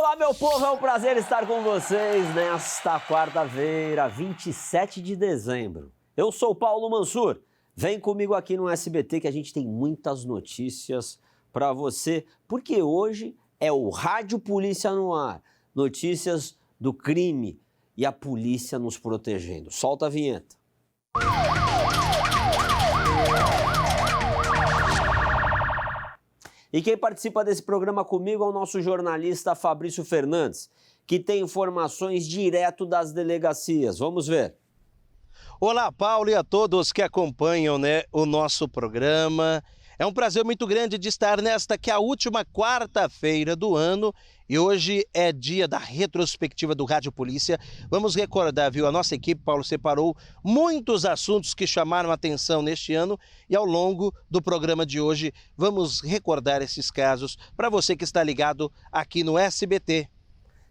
Olá, meu povo, é um prazer estar com vocês nesta quarta-feira, 27 de dezembro. Eu sou Paulo Mansur. Vem comigo aqui no SBT que a gente tem muitas notícias para você, porque hoje é o Rádio Polícia no Ar. Notícias do crime e a polícia nos protegendo. Solta a vinheta. E quem participa desse programa comigo é o nosso jornalista Fabrício Fernandes, que tem informações direto das delegacias. Vamos ver. Olá, Paulo, e a todos que acompanham o nosso programa. É um prazer muito grande de estar nesta que é a última quarta-feira do ano e hoje é dia da retrospectiva do Rádio Polícia. Vamos recordar, viu? A nossa equipe, Paulo, separou muitos assuntos que chamaram a atenção neste ano e ao longo do programa de hoje vamos recordar esses casos para você que está ligado aqui no SBT.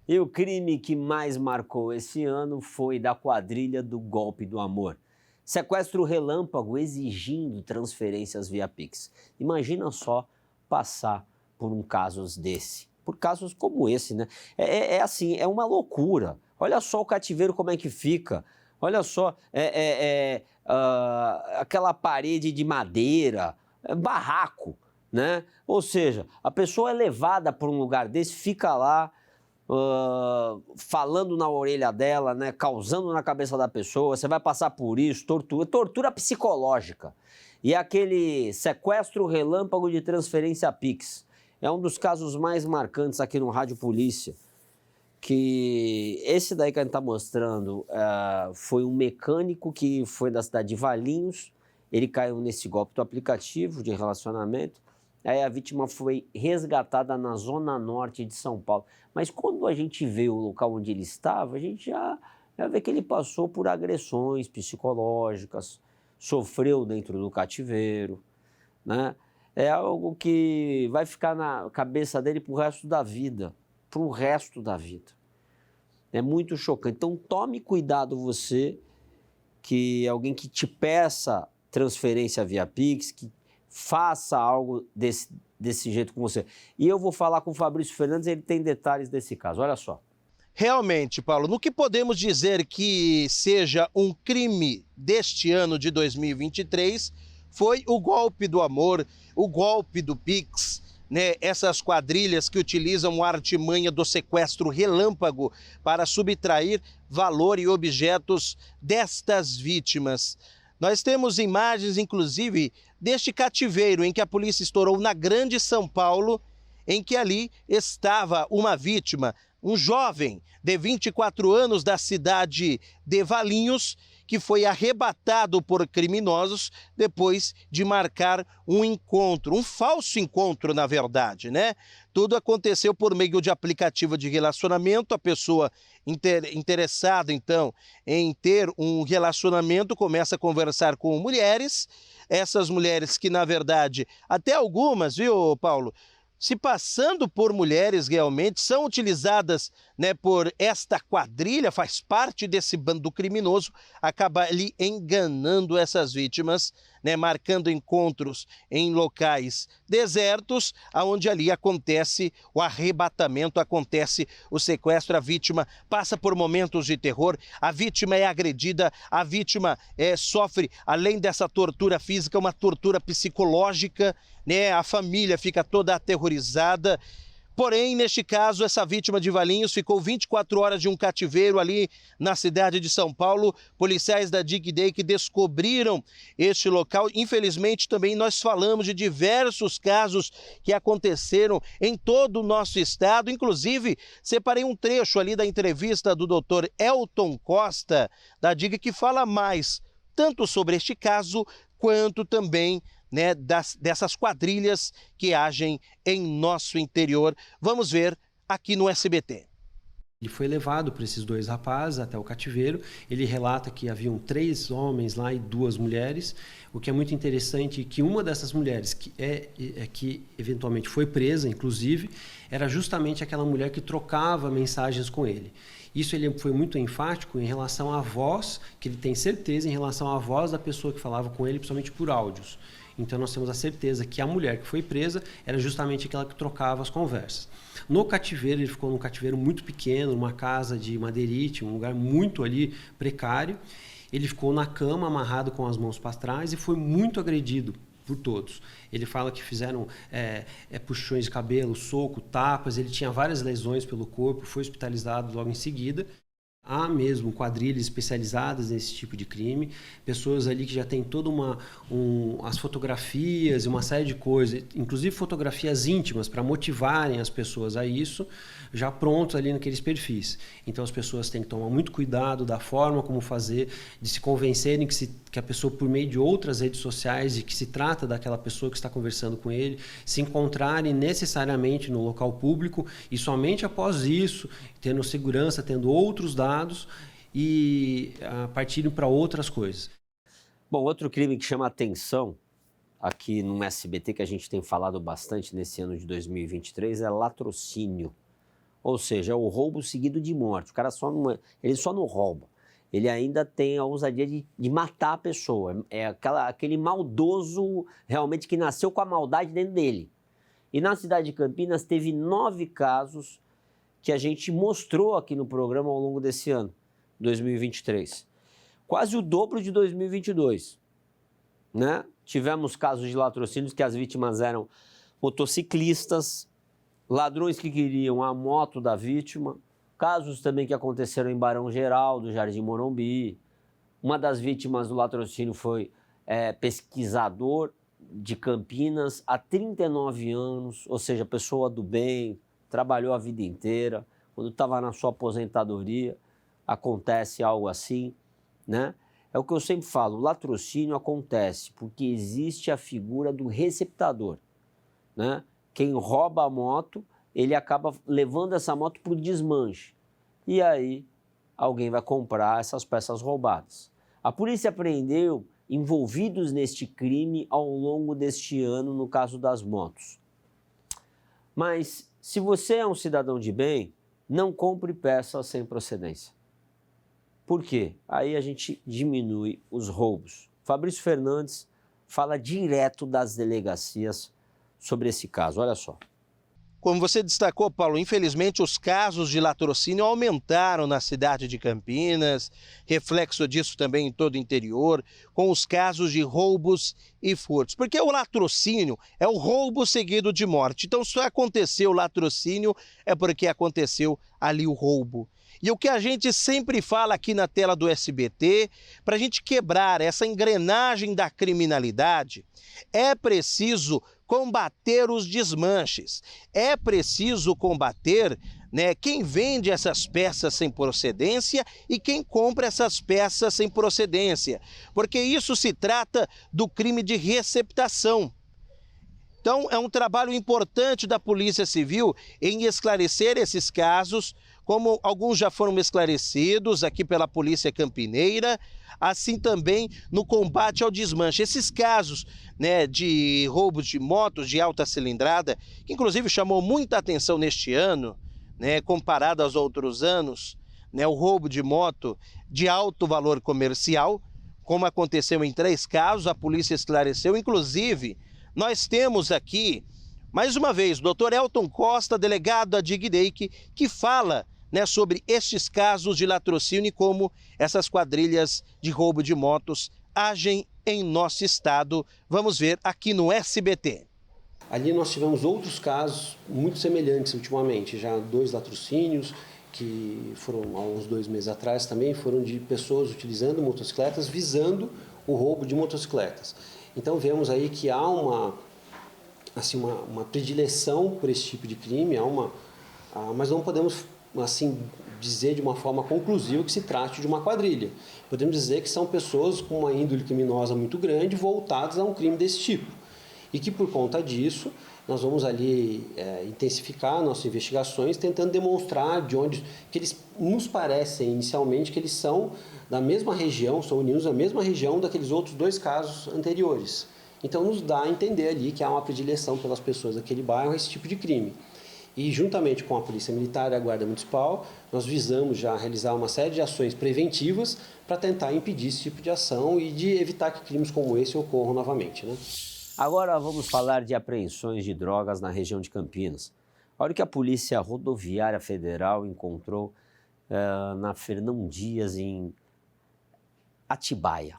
E o crime que mais marcou esse ano foi da quadrilha do golpe do amor. Sequestro relâmpago exigindo transferências via Pix. Imagina só passar por um caso desse, por casos como esse, né? É assim, é uma loucura. Olha só o cativeiro como é que fica. Olha só, aquela parede de madeira, barraco, né? Ou seja, a pessoa é levada para um lugar desse, fica lá, falando na orelha dela, né, causando na cabeça da pessoa, você vai passar por isso, tortura psicológica. E aquele sequestro relâmpago de transferência Pix. É um dos casos mais marcantes aqui no Rádio Polícia, que esse daí que a gente está mostrando foi um mecânico que foi da cidade de Valinhos, ele caiu nesse golpe do aplicativo de relacionamento. Aí a vítima foi resgatada na zona norte de São Paulo. Mas quando a gente vê o local onde ele estava, a gente já vê que ele passou por agressões psicológicas, sofreu dentro do cativeiro, né? É algo que vai ficar na cabeça dele pro resto da vida, pro resto da vida. É muito chocante. Então tome cuidado você, que alguém que te peça transferência via Pix, que faça algo desse jeito com você. E eu vou falar com o Fabrício Fernandes, ele tem detalhes desse caso. Olha só. Realmente, Paulo, no que podemos dizer que seja um crime deste ano de 2023 foi o golpe do amor, o golpe do Pix, né? Essas quadrilhas que utilizam a artimanha do sequestro relâmpago para subtrair valor e objetos destas vítimas. Nós temos imagens, inclusive, deste cativeiro em que a polícia estourou na Grande São Paulo, em que ali estava uma vítima, um jovem de 24 anos da cidade de Valinhos, que foi arrebatado por criminosos depois de marcar um encontro, um falso encontro, na verdade, né? Tudo aconteceu por meio de aplicativo de relacionamento. A pessoa interessada, então, em ter um relacionamento começa a conversar com mulheres. Essas mulheres que, na verdade, até algumas, viu, Paulo, se passando por mulheres realmente, são utilizadas, né, por esta quadrilha, faz parte desse bando criminoso, acaba ali enganando essas vítimas, né, marcando encontros em locais desertos, onde ali acontece o arrebatamento, acontece o sequestro, a vítima passa por momentos de terror, a vítima é agredida, a vítima sofre, além dessa tortura física, uma tortura psicológica, né? A família fica toda aterrorizada. Porém, neste caso, essa vítima de Valinhos ficou 24 horas de um cativeiro ali na cidade de São Paulo. Policiais da Dig Day que descobriram este local. Infelizmente, também nós falamos de diversos casos que aconteceram em todo o nosso estado. Inclusive, separei um trecho ali da entrevista do Dr. Elton Costa, da Dig, que fala mais tanto sobre este caso, quanto também, né, dessas quadrilhas que agem em nosso interior. Vamos ver aqui no SBT. Ele foi levado por esses dois rapazes até o cativeiro. Ele relata que haviam 3 homens lá e 2 mulheres. O que é muito interessante é que uma dessas mulheres, que eventualmente foi presa, inclusive, era justamente aquela mulher que trocava mensagens com ele. Isso ele foi muito enfático em relação à voz, que ele tem certeza em relação à voz da pessoa que falava com ele, principalmente por áudios. Então nós temos a certeza que a mulher que foi presa era justamente aquela que trocava as conversas. No cativeiro, ele ficou num cativeiro muito pequeno, numa casa de madeirite, um lugar muito ali precário. Ele ficou na cama, amarrado com as mãos para trás e foi muito agredido por todos. Ele fala que fizeram puxões de cabelo, soco, tapas, ele tinha várias lesões pelo corpo, foi hospitalizado logo em seguida. Há mesmo quadrilhas especializadas nesse tipo de crime, pessoas ali que já têm toda as fotografias e uma série de coisas, inclusive fotografias íntimas para motivarem as pessoas a isso, já prontos ali naqueles perfis. Então as pessoas têm que tomar muito cuidado da forma como fazer, de se convencerem que a pessoa, por meio de outras redes sociais, e que se trata daquela pessoa que está conversando com ele, se encontrarem necessariamente no local público e somente após isso, tendo segurança, tendo outros dados e partirem para outras coisas. Bom, outro crime que chama atenção aqui no SBT, que a gente tem falado bastante nesse ano de 2023, é latrocínio. Ou seja, é o roubo seguido de morte. O cara ele só não rouba. Ele ainda tem a ousadia de matar a pessoa. É aquele maldoso realmente que nasceu com a maldade dentro dele. E na cidade de Campinas teve 9 casos que a gente mostrou aqui no programa ao longo desse ano, 2023. Quase o dobro de 2022. Né? Tivemos casos de latrocínios que as vítimas eram motociclistas, ladrões que queriam a moto da vítima, casos também que aconteceram em Barão Geraldo, Jardim Morumbi. Uma das vítimas do latrocínio foi pesquisador de Campinas há 39 anos, ou seja, pessoa do bem, trabalhou a vida inteira. Quando estava na sua aposentadoria, acontece algo assim, né? É o que eu sempre falo, o latrocínio acontece porque existe a figura do receptador, né? Quem rouba a moto, ele acaba levando essa moto para o desmanche. E aí, alguém vai comprar essas peças roubadas. A polícia apreendeu envolvidos neste crime ao longo deste ano, no caso das motos. Mas, se você é um cidadão de bem, não compre peças sem procedência. Por quê? Aí a gente diminui os roubos. Fabrício Fernandes fala direto das delegacias sobre esse caso. Olha só. Como você destacou, Paulo, infelizmente os casos de latrocínio aumentaram na cidade de Campinas, reflexo disso também em todo o interior, com os casos de roubos e furtos. Porque o latrocínio é o roubo seguido de morte. Então, se aconteceu o latrocínio, é porque aconteceu ali o roubo. E o que a gente sempre fala aqui na tela do SBT, para a gente quebrar essa engrenagem da criminalidade, é preciso combater os desmanches, é preciso combater quem vende essas peças sem procedência e quem compra essas peças sem procedência, porque isso se trata do crime de receptação. Então, é um trabalho importante da Polícia Civil em esclarecer esses casos, como alguns já foram esclarecidos aqui pela Polícia Campineira, assim também no combate ao desmanche. Esses casos de roubos de motos de alta cilindrada, que inclusive chamou muita atenção neste ano, comparado aos outros anos, o roubo de moto de alto valor comercial, como aconteceu em 3 casos, a polícia esclareceu. Inclusive, nós temos aqui, mais uma vez, o Dr. Elton Costa, delegado da Digdake, que fala sobre estes casos de latrocínio e como essas quadrilhas de roubo de motos agem em nosso estado. Vamos ver aqui no SBT. Ali nós tivemos outros casos muito semelhantes ultimamente, já 2 latrocínios, que foram há uns 2 meses atrás também, foram de pessoas utilizando motocicletas, visando o roubo de motocicletas. Então vemos aí que há uma predileção por esse tipo de crime, mas não podemos dizer de uma forma conclusiva que se trate de uma quadrilha. Podemos dizer que são pessoas com uma índole criminosa muito grande voltadas a um crime desse tipo. E que por conta disso nós vamos ali intensificar nossas investigações, tentando demonstrar que eles nos parecem inicialmente que eles são da mesma região, são unidos da mesma região daqueles outros 2 casos anteriores. Então nos dá a entender ali que há uma predileção pelas pessoas daquele bairro a esse tipo de crime. E juntamente com a Polícia Militar e a Guarda Municipal, nós visamos já realizar uma série de ações preventivas para tentar impedir esse tipo de ação e de evitar que crimes como esse ocorram novamente, Agora vamos falar de apreensões de drogas na região de Campinas. Olha o que a Polícia Rodoviária Federal encontrou na Fernão Dias, em Atibaia,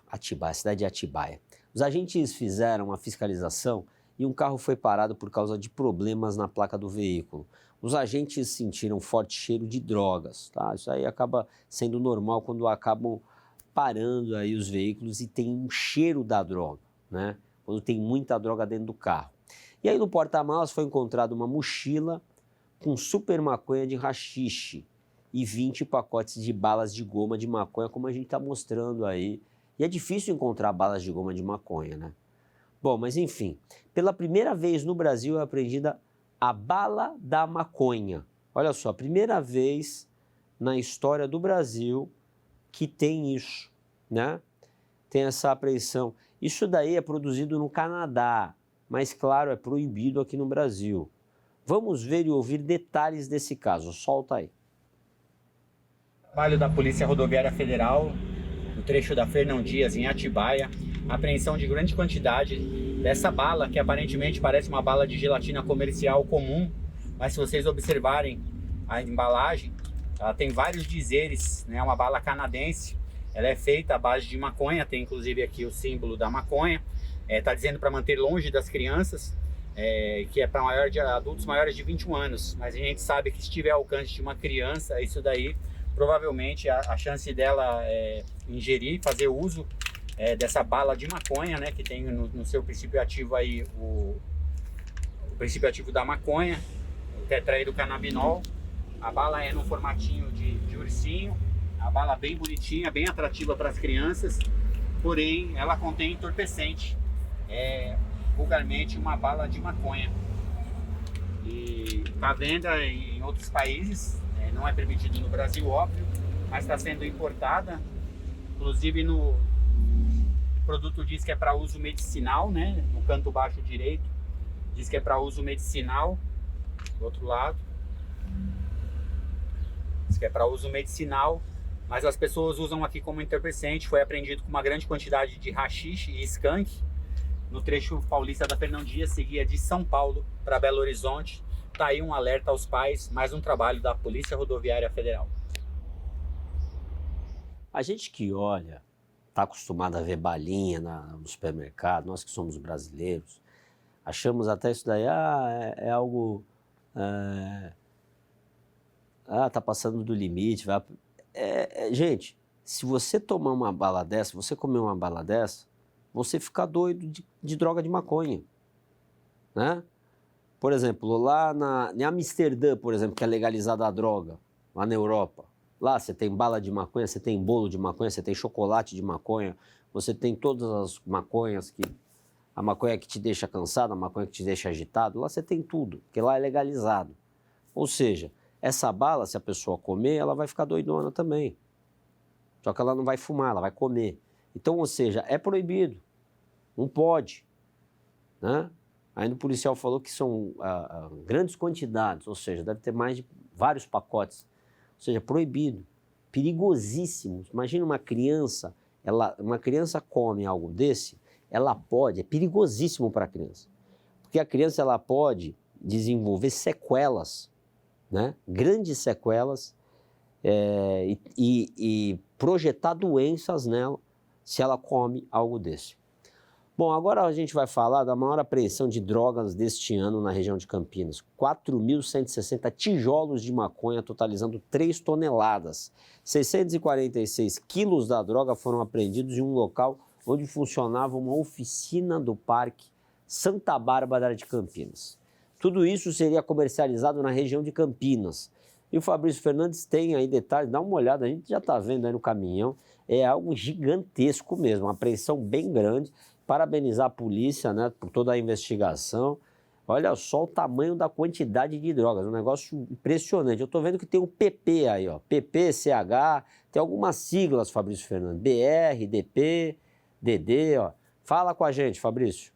cidade de Atibaia. Os agentes fizeram uma fiscalização e um carro foi parado por causa de problemas na placa do veículo. Os agentes sentiram forte cheiro de drogas, tá? Isso aí acaba sendo normal quando acabam parando aí os veículos e tem um cheiro da droga, né? Quando tem muita droga dentro do carro. E aí no porta-malas foi encontrada uma mochila com super maconha de haxixe e 20 pacotes de balas de goma de maconha, como a gente está mostrando aí. E é difícil encontrar balas de goma de maconha, né? Bom, mas enfim, pela primeira vez no Brasil é apreendida a bala da maconha. Olha só, primeira vez na história do Brasil que tem isso, né? Tem essa apreensão. Isso daí é produzido no Canadá, mas claro, é proibido aqui no Brasil. Vamos ver e ouvir detalhes desse caso. Solta aí. Trabalho da Polícia Rodoviária Federal, no trecho da Fernão Dias, em Atibaia, apreensão de grande quantidade dessa bala, que aparentemente parece uma bala de gelatina comercial comum, mas se vocês observarem a embalagem, ela tem vários dizeres, né? Uma bala canadense, ela é feita à base de maconha, tem inclusive aqui o símbolo da maconha, está dizendo para manter longe das crianças, que é para adultos maiores de 21 anos, mas a gente sabe que se tiver alcance de uma criança, isso daí provavelmente a chance dela ingerir, fazer uso dessa bala de maconha, né, que tem no seu princípio ativo aí o princípio ativo da maconha, o tetraidrocannabinol. A bala é no formatinho de ursinho, a bala bem bonitinha, bem atrativa para as crianças, porém ela contém entorpecente, vulgarmente uma bala de maconha. E está à venda em outros países. Não é permitido no Brasil, óbvio, mas está sendo importada. Inclusive o produto diz que é para uso medicinal, né? No canto baixo direito diz que é para uso medicinal. Do outro lado diz que é para uso medicinal, mas as pessoas usam aqui como entorpecente. Foi apreendido com uma grande quantidade de haxixe e skunk no trecho paulista da Fernão Dias, seguia de São Paulo para Belo Horizonte. Tá aí um alerta aos pais, mais um trabalho da Polícia Rodoviária Federal. A gente que olha, está acostumado a ver balinha no supermercado, nós que somos brasileiros, achamos até isso daí, é algo, tá passando do limite. Gente, se você tomar uma bala dessa, você comer uma bala dessa, você fica doido de droga de maconha, né? Por exemplo, lá em Amsterdã, por exemplo, que é legalizada a droga, lá na Europa, lá você tem bala de maconha, você tem bolo de maconha, você tem chocolate de maconha, você tem todas as maconhas, a maconha que te deixa cansado, a maconha que te deixa agitado, lá você tem tudo, porque lá é legalizado. Ou seja, essa bala, se a pessoa comer, ela vai ficar doidona também. Só que ela não vai fumar, ela vai comer. Então, ou seja, é proibido, não pode, né? Ainda o policial falou que são grandes quantidades, ou seja, deve ter mais de vários pacotes. Ou seja, proibido, perigosíssimo. Imagina uma criança come algo desse, ela pode, é perigosíssimo para a criança. Porque a criança ela pode desenvolver sequelas, né? Grandes sequelas e projetar doenças nela se ela come algo desse. Bom, agora a gente vai falar da maior apreensão de drogas deste ano na região de Campinas. 4.160 tijolos de maconha, totalizando 3 toneladas. 646 quilos da droga foram apreendidos em um local onde funcionava uma oficina do Parque Santa Bárbara de Campinas. Tudo isso seria comercializado na região de Campinas. E o Fabrício Fernandes tem aí detalhes, dá uma olhada, a gente já está vendo aí no caminhão, é algo gigantesco mesmo, uma apreensão bem grande. Parabenizar a polícia, né, por toda a investigação. Olha só o tamanho da quantidade de drogas, um negócio impressionante. Eu estou vendo que tem um PP aí, ó, PP, CH, tem algumas siglas, Fabrício Fernandes, BR, DP, DD, ó. Fala com a gente, Fabrício.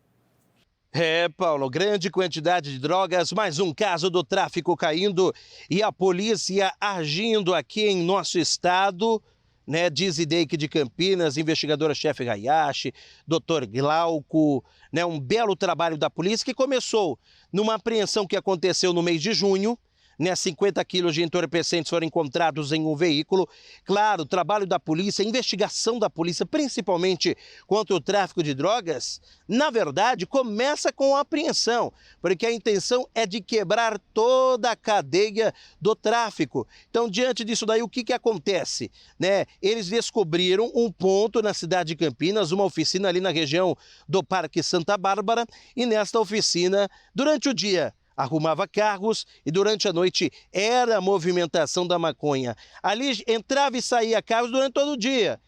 Paulo, grande quantidade de drogas, mais um caso do tráfico caindo e a polícia agindo aqui em nosso estado né, de Zideik de Campinas, investigadora-chefe Hayashi, Dr. Glauco, né, um belo trabalho da polícia que começou numa apreensão que aconteceu no mês de junho, né, 50 quilos de entorpecentes foram encontrados em um veículo. Claro, o trabalho da polícia, a investigação da polícia, principalmente contra o tráfico de drogas, na verdade, começa com a apreensão, porque a intenção é de quebrar toda a cadeia do tráfico. Então, diante disso daí, o que acontece? Né? Eles descobriram um ponto na cidade de Campinas, uma oficina ali na região do Parque Santa Bárbara, e nesta oficina, durante o dia, arrumava carros e durante a noite era a movimentação da maconha. Ali entrava e saía carros durante todo o dia.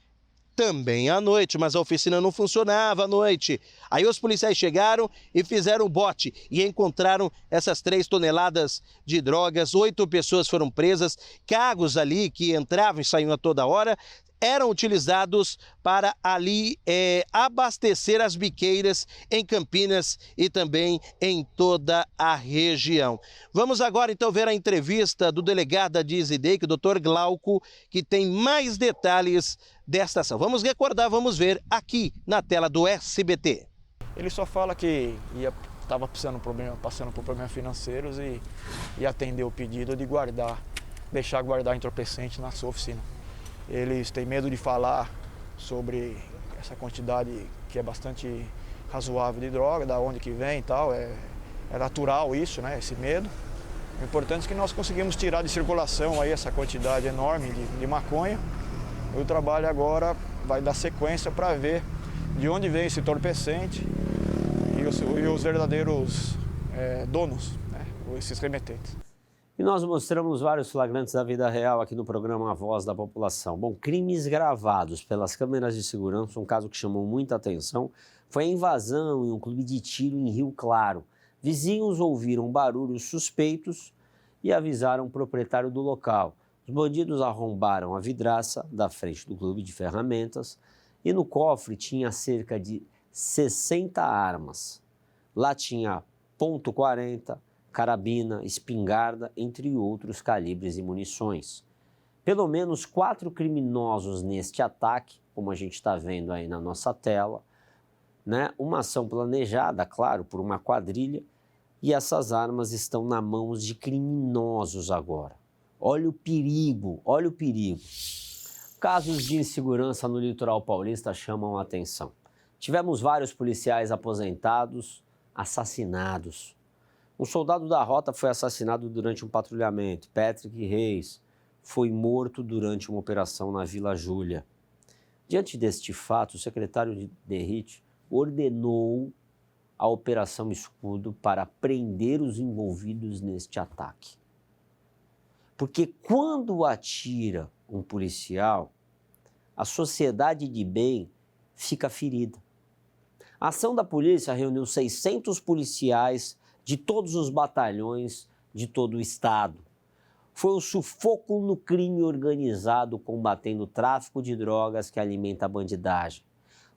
Também à noite, mas a oficina não funcionava à noite. Aí os policiais chegaram e fizeram um bote e encontraram essas 3 toneladas de drogas, 8 pessoas foram presas, carros ali que entravam e saíam a toda hora, eram utilizados para ali abastecer as biqueiras em Campinas e também em toda a região. Vamos agora então ver a entrevista do delegado de Zideik, o Dr. Glauco, que tem mais detalhes desta ação. Vamos recordar, vamos ver aqui na tela do SBT. Ele só fala que estava passando por problemas financeiros e atendeu o pedido de deixar guardar entorpecente na sua oficina. Eles têm medo de falar sobre essa quantidade que é bastante razoável de droga, da onde que vem e tal, é natural isso, né, esse medo. O importante é que nós conseguimos tirar de circulação aí essa quantidade enorme de maconha. E o trabalho agora vai dar sequência para ver de onde vem esse entorpecente e os verdadeiros donos, né, esses remetentes. E nós mostramos vários flagrantes da vida real aqui no programa A Voz da População. Bom, crimes gravados pelas câmeras de segurança, um caso que chamou muita atenção, foi a invasão em um clube de tiro em Rio Claro. Vizinhos ouviram barulhos suspeitos e avisaram o proprietário do local. Os bandidos arrombaram a vidraça da frente do clube de ferramentas e no cofre tinha cerca de 60 armas. Lá tinha .40, carabina, espingarda, entre outros calibres e munições. Pelo menos 4 criminosos neste ataque, como a gente está vendo aí na nossa tela, né? Uma ação planejada, claro, por uma quadrilha, e essas armas estão nas mãos de criminosos agora. Olha o perigo, olha o perigo. Casos de insegurança no litoral paulista chamam a atenção. Tivemos vários policiais aposentados, assassinados. Um soldado da rota foi assassinado durante um patrulhamento. Patrick Reis foi morto durante uma operação na Vila Júlia. Diante deste fato, o secretário de DERIT ordenou a Operação Escudo para prender os envolvidos neste ataque. Porque quando atira um policial, a sociedade de bem fica ferida. A ação da polícia reuniu 600 policiais de todos os batalhões de todo o estado. Foi o sufoco no crime organizado combatendo o tráfico de drogas que alimenta a bandidagem.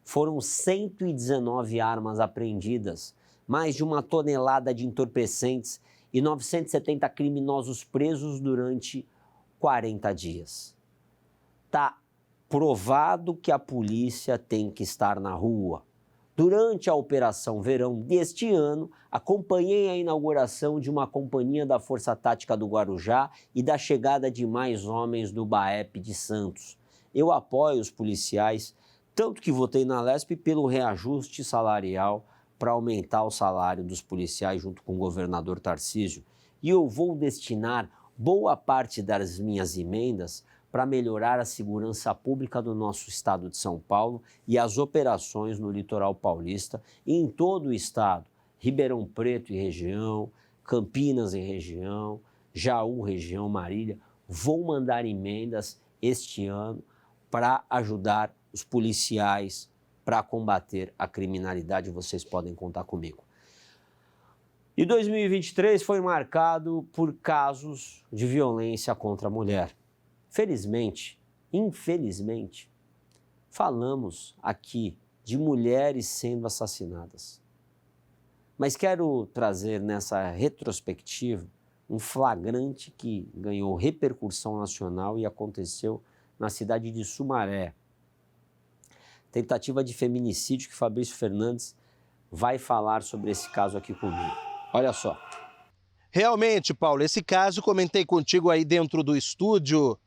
Foram 119 armas apreendidas, mais de 1 tonelada de entorpecentes e 970 criminosos presos durante 40 dias. Está provado que a polícia tem que estar na rua. Durante a Operação Verão deste ano, acompanhei a inauguração de uma companhia da Força Tática do Guarujá e da chegada de mais homens do BAEP de Santos. Eu apoio os policiais, tanto que votei na LESP pelo reajuste salarial para aumentar o salário dos policiais junto com o governador Tarcísio. E eu vou destinar boa parte das minhas emendas para melhorar a segurança pública do nosso estado de São Paulo e as operações no litoral paulista e em todo o estado, Ribeirão Preto e região, Campinas e região, Jaú, região, Marília. Vou mandar emendas este ano para ajudar os policiais para combater a criminalidade. Vocês podem contar comigo. E 2023 foi marcado por casos de violência contra a mulher. Felizmente, infelizmente, falamos aqui de mulheres sendo assassinadas. Mas quero trazer nessa retrospectiva um flagrante que ganhou repercussão nacional e aconteceu na cidade de Sumaré. Tentativa de feminicídio que Fabrício Fernandes vai falar sobre esse caso aqui comigo. Olha só. Realmente, Paulo, esse caso comentei contigo aí dentro do estúdio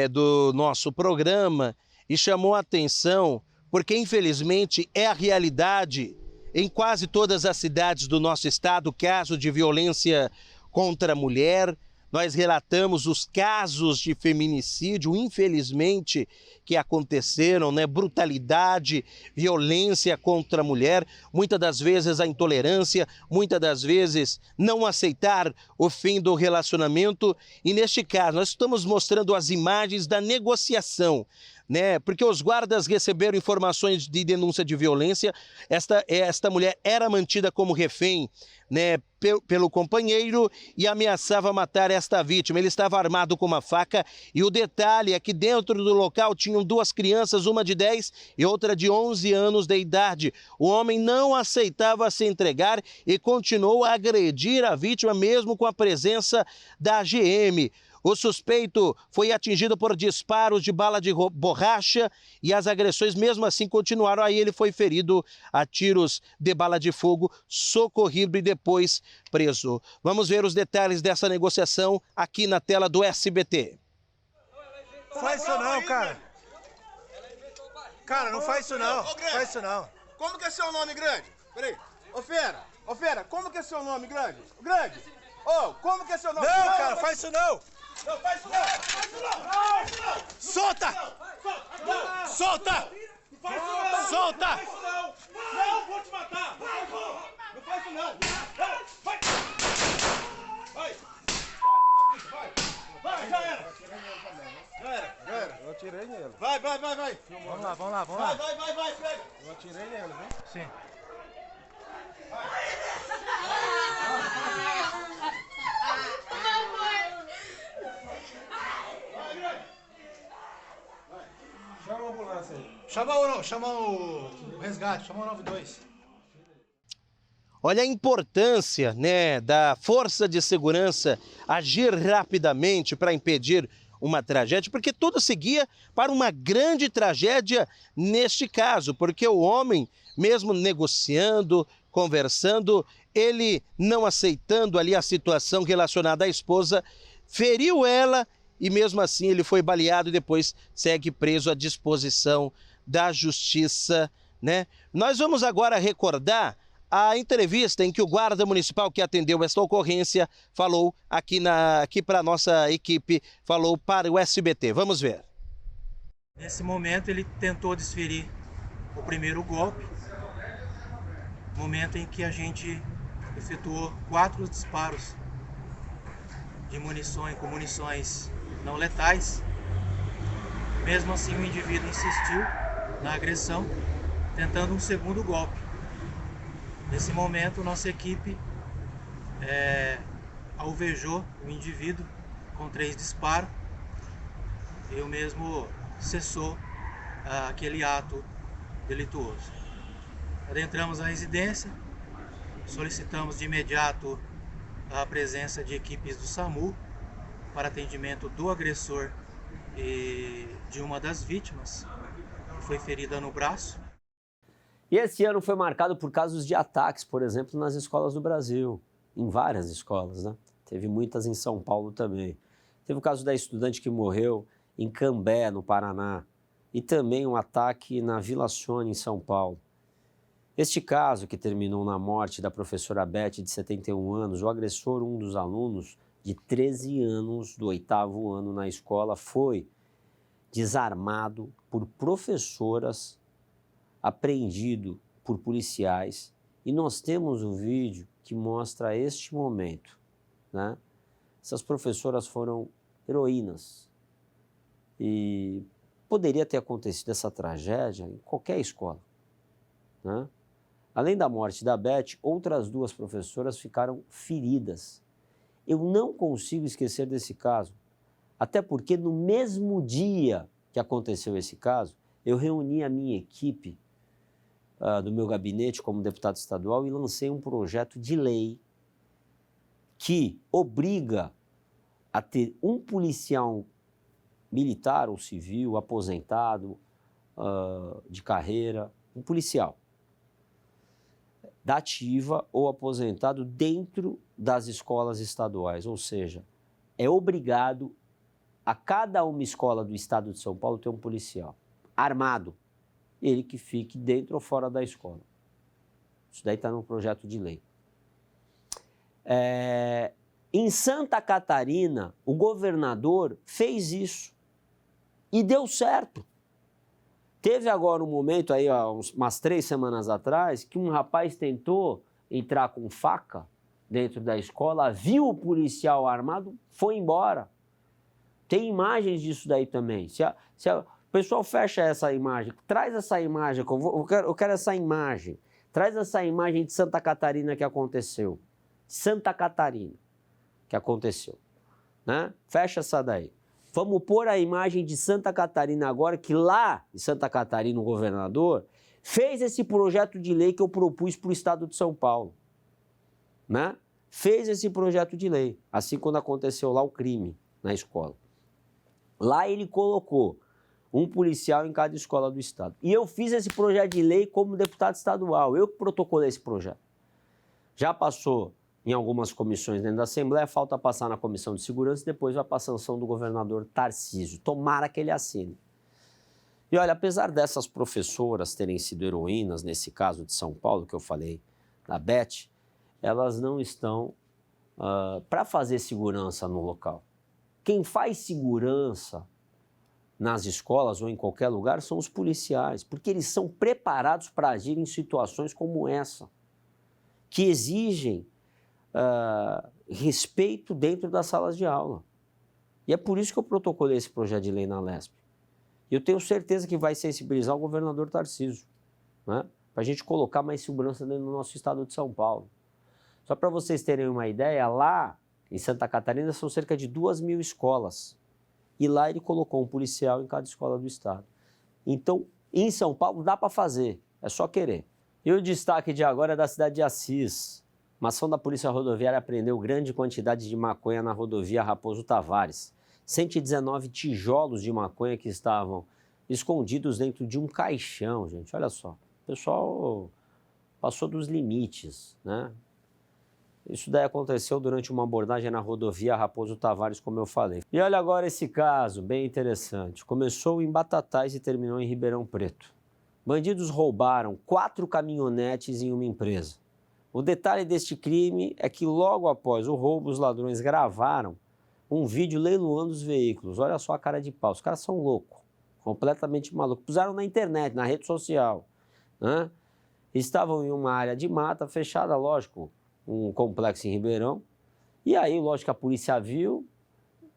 do nosso programa e chamou a atenção porque, infelizmente, é a realidade em quase todas as cidades do nosso estado, caso de violência contra a mulher. Nós relatamos os casos de feminicídio, infelizmente, que aconteceram, né? Brutalidade, violência contra a mulher, muitas das vezes a intolerância, muitas das vezes não aceitar o fim do relacionamento. E neste caso, nós estamos mostrando as imagens da negociação, né? Porque os guardas receberam informações de denúncia de violência. Esta mulher era mantida como refém, né, pelo companheiro e ameaçava matar esta vítima. Ele estava armado com uma faca e o detalhe é que dentro do local tinham duas crianças, uma de 10 e outra de 11 anos de idade. O homem não aceitava se entregar e continuou a agredir a vítima mesmo com a presença da GM. O suspeito foi atingido por disparos de bala de borracha e as agressões mesmo assim continuaram. Aí ele foi ferido a tiros de bala de fogo, socorrido e depois preso. Vamos ver os detalhes dessa negociação aqui na tela do SBT. Não faz isso não, cara. Cara, não faz isso não. Ô, Grande, faz isso não. Como que é seu nome, Grande? Peraí. Ô, Fera, como que é seu nome, Grande? Grande! Ô, como que é seu nome? Não, cara, faz isso não. Não, faz isso não! Faz isso não! Faz isso não! Solta! Solta! Não faz isso não! Solta! Não faz isso não! Não, vou te matar! Não faz isso não! Vai! Vai! Vai, já era! Já era! Eu atirei nele. Vai! Vamos lá. Vai, pega! Eu atirei nele, viu? Sim. Chama a ambulância aí. Chama o resgate, chama o 92. Olha a importância, né, da força de segurança agir rapidamente para impedir uma tragédia, porque tudo seguia para uma grande tragédia neste caso, porque o homem, mesmo negociando, conversando, ele não aceitando ali a situação relacionada à esposa, feriu ela e mesmo assim ele foi baleado e depois segue preso à disposição da justiça, né? Nós vamos agora recordar a entrevista em que o guarda municipal que atendeu esta ocorrência falou aqui para a nossa equipe, falou para o SBT. Vamos ver. Nesse momento ele tentou desferir o primeiro golpe, momento em que a gente efetuou 4 disparos de munições não letais. Mesmo assim o indivíduo insistiu na agressão, tentando um segundo golpe. Nesse momento, nossa equipe alvejou o indivíduo com 3 disparos e o mesmo cessou aquele ato delituoso. Adentramos a residência, solicitamos de imediato a presença de equipes do SAMU para atendimento do agressor e de uma das vítimas, que foi ferida no braço. E esse ano foi marcado por casos de ataques, por exemplo, nas escolas do Brasil, em várias escolas, né? Teve muitas em São Paulo também. Teve o caso da estudante que morreu em Cambé, no Paraná, e também um ataque na Vila Sônia, em São Paulo. Este caso, que terminou na morte da professora Beth, de 71 anos, o agressor, um dos alunos de 13 anos do 8º ano na escola, foi desarmado por professoras, apreendido por policiais, e nós temos um vídeo que mostra este momento, né? Essas professoras foram heroínas e poderia ter acontecido essa tragédia em qualquer escola, né? Além da morte da Beth, outras 2 professoras ficaram feridas. Eu não consigo esquecer desse caso, até porque no mesmo dia que aconteceu esse caso, eu reuni a minha equipe do meu gabinete como deputado estadual e lancei um projeto de lei que obriga a ter um policial militar ou civil, aposentado, de carreira, um policial, da ativa ou aposentado dentro das escolas estaduais, ou seja, é obrigado a cada uma escola do estado de São Paulo ter um policial armado, ele que fique dentro ou fora da escola. Isso daí está no projeto de lei. Em Santa Catarina, o governador fez isso e deu certo. Teve agora um momento, aí, umas 3 semanas atrás, que um rapaz tentou entrar com faca dentro da escola, viu o policial armado, foi embora. Tem imagens disso daí também. O pessoal fecha essa imagem, traz essa imagem, eu quero essa imagem. Traz essa imagem de Santa Catarina que aconteceu. Santa Catarina que aconteceu. Né? Fecha essa daí. Vamos pôr a imagem de Santa Catarina agora, que lá em Santa Catarina o governador fez esse projeto de lei que eu propus para o estado de São Paulo. Né? Fez esse projeto de lei, assim quando aconteceu lá o crime na escola. Lá ele colocou um policial em cada escola do estado. E eu fiz esse projeto de lei como deputado estadual, eu que protocolei esse projeto. Já passou em algumas comissões dentro da Assembleia, falta passar na Comissão de Segurança e depois vai para a sanção do governador Tarcísio. Tomara que ele assine. E olha, apesar dessas professoras terem sido heroínas, nesse caso de São Paulo, que eu falei, da Beth, elas não estão para fazer segurança no local. Quem faz segurança nas escolas ou em qualquer lugar são os policiais, porque eles são preparados para agir em situações como essa, que exigem respeito dentro das salas de aula. E é por isso que eu protocolei esse projeto de lei na Lesp. E eu tenho certeza que vai sensibilizar o governador Tarcísio, né? Para a gente colocar mais segurança dentro do nosso estado de São Paulo. Só para vocês terem uma ideia, lá em Santa Catarina são cerca de 2.000 escolas. E lá ele colocou um policial em cada escola do estado. Então, em São Paulo dá para fazer, é só querer. E o destaque de agora é da cidade de Assis. Uma ação da Polícia Rodoviária apreendeu grande quantidade de maconha na rodovia Raposo Tavares. 119 tijolos de maconha que estavam escondidos dentro de um caixão, gente. Olha só, o pessoal passou dos limites, né? Isso daí aconteceu durante uma abordagem na rodovia Raposo Tavares, como eu falei. E olha agora esse caso, bem interessante. Começou em Batatais e terminou em Ribeirão Preto. Bandidos roubaram 4 caminhonetes em uma empresa. O detalhe deste crime é que logo após o roubo, os ladrões gravaram um vídeo leiloando os veículos. Olha só a cara de pau, os caras são loucos, completamente malucos. Puseram na internet, na rede social, né? Estavam em uma área de mata fechada, lógico, um complexo em Ribeirão. E aí, lógico, a polícia viu,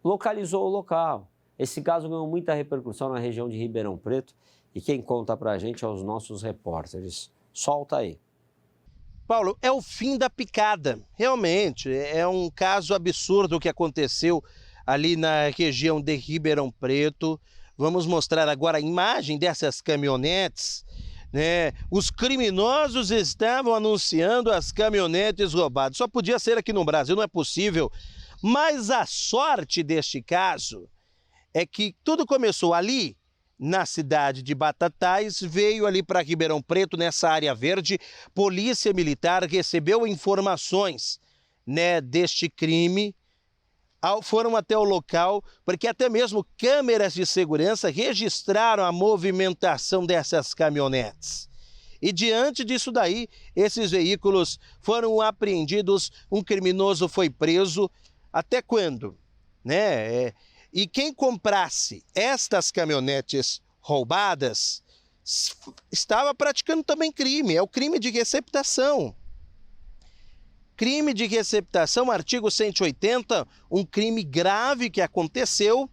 localizou o local. Esse caso ganhou muita repercussão na região de Ribeirão Preto e quem conta pra gente é os nossos repórteres. Solta aí. Paulo, é o fim da picada. Realmente, é um caso absurdo o que aconteceu ali na região de Ribeirão Preto. Vamos mostrar agora a imagem dessas caminhonetes, né? Os criminosos estavam anunciando as caminhonetes roubadas. Só podia ser aqui no Brasil, não é possível. Mas a sorte deste caso é que tudo começou ali, na cidade de Batatais, veio ali para Ribeirão Preto, nessa área verde. Polícia Militar recebeu informações, né, deste crime, foram até o local, porque até mesmo câmeras de segurança registraram a movimentação dessas caminhonetes. E diante disso daí, esses veículos foram apreendidos, um criminoso foi preso. Até quando? Né? E quem comprasse estas caminhonetes roubadas estava praticando também crime, é o crime de receptação. Crime de receptação, artigo 180, um crime grave que aconteceu,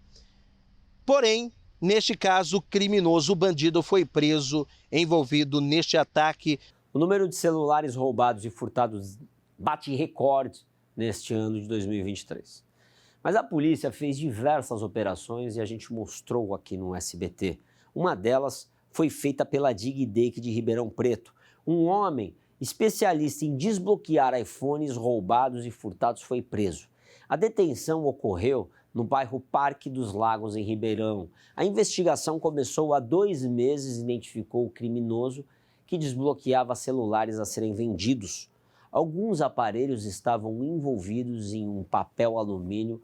porém, neste caso, o criminoso, o bandido, foi preso, envolvido neste ataque. O número de celulares roubados e furtados bate recorde neste ano de 2023. Mas a polícia fez diversas operações e a gente mostrou aqui no SBT. Uma delas foi feita pela DigDake de Ribeirão Preto. Um homem especialista em desbloquear iPhones roubados e furtados foi preso. A detenção ocorreu no bairro Parque dos Lagos, em Ribeirão. A investigação começou há 2 meses e identificou o criminoso que desbloqueava celulares a serem vendidos. Alguns aparelhos estavam envolvidos em um papel alumínio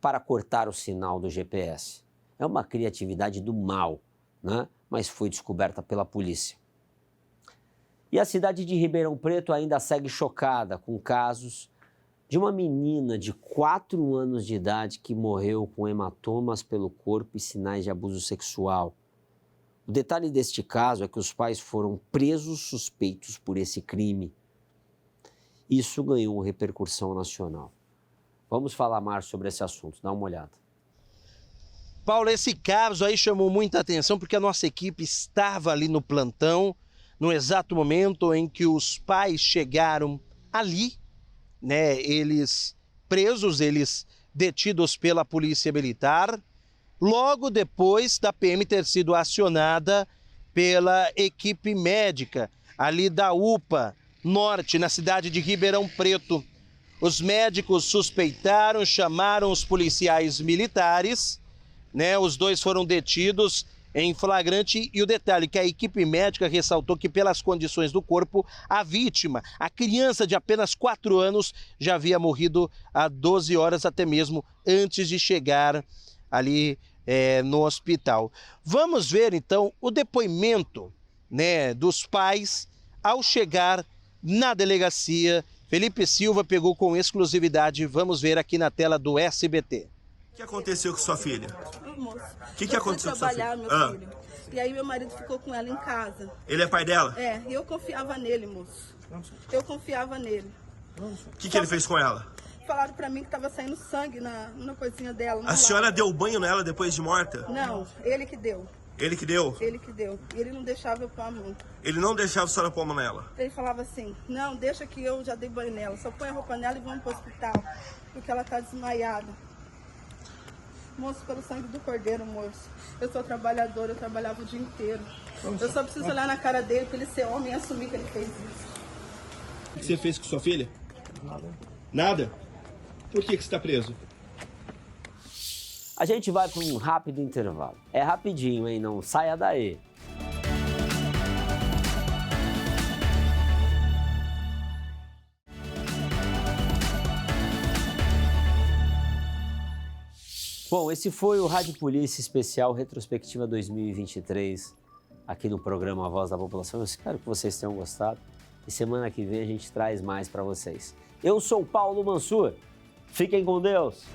para cortar o sinal do GPS. É uma criatividade do mal, né? Mas foi descoberta pela polícia. E a cidade de Ribeirão Preto ainda segue chocada com casos de uma menina de 4 anos de idade que morreu com hematomas pelo corpo e sinais de abuso sexual. O detalhe deste caso é que os pais foram presos suspeitos por esse crime. Isso ganhou repercussão nacional. Vamos falar mais sobre esse assunto, dá uma olhada. Paulo, esse caso aí chamou muita atenção porque a nossa equipe estava ali no plantão, no exato momento em que os pais chegaram ali, né? Eles presos, eles detidos pela polícia militar, logo depois da PM ter sido acionada pela equipe médica ali da UPA Norte, na cidade de Ribeirão Preto. Os médicos suspeitaram, chamaram os policiais militares, né? Os dois foram detidos em flagrante e o detalhe que a equipe médica ressaltou que pelas condições do corpo, a vítima, a criança de apenas 4 anos, já havia morrido há 12 horas, até mesmo antes de chegar ali no hospital. Vamos ver então o depoimento, né, dos pais ao chegar na delegacia. Felipe Silva pegou com exclusividade, vamos ver aqui na tela do SBT. O que aconteceu com sua filha? Moço, O que aconteceu com sua filha? Meu filho. E aí meu marido ficou com ela em casa. Ele é pai dela? É, e eu confiava nele, moço. Eu confiava nele. O que ele fez com ela? Falaram pra mim que tava saindo sangue na coisinha dela. A senhora deu banho nela depois de morta? Não, ele que deu. Ele que deu? Ele que deu. Ele não deixava eu pôr a mão. Ele não deixava a senhora pôr a mão nela? Ele falava assim, não, deixa que eu já dei banho nela. Só põe a roupa nela e vamos pro hospital. Porque ela tá desmaiada. Moço, pelo sangue do cordeiro, moço. Eu sou trabalhadora, eu trabalhava o dia inteiro. Eu só preciso olhar na cara dele pra ele ser homem e assumir que ele fez isso. O que você fez com sua filha? Nada. Nada? Por que você está preso? A gente vai para um rápido intervalo. É rapidinho, hein? Não saia daí. Bom, esse foi o Rádio Polícia Especial Retrospectiva 2023, aqui no programa A Voz da População. Eu espero que vocês tenham gostado e semana que vem a gente traz mais para vocês. Eu sou o Paulo Mansur, fiquem com Deus!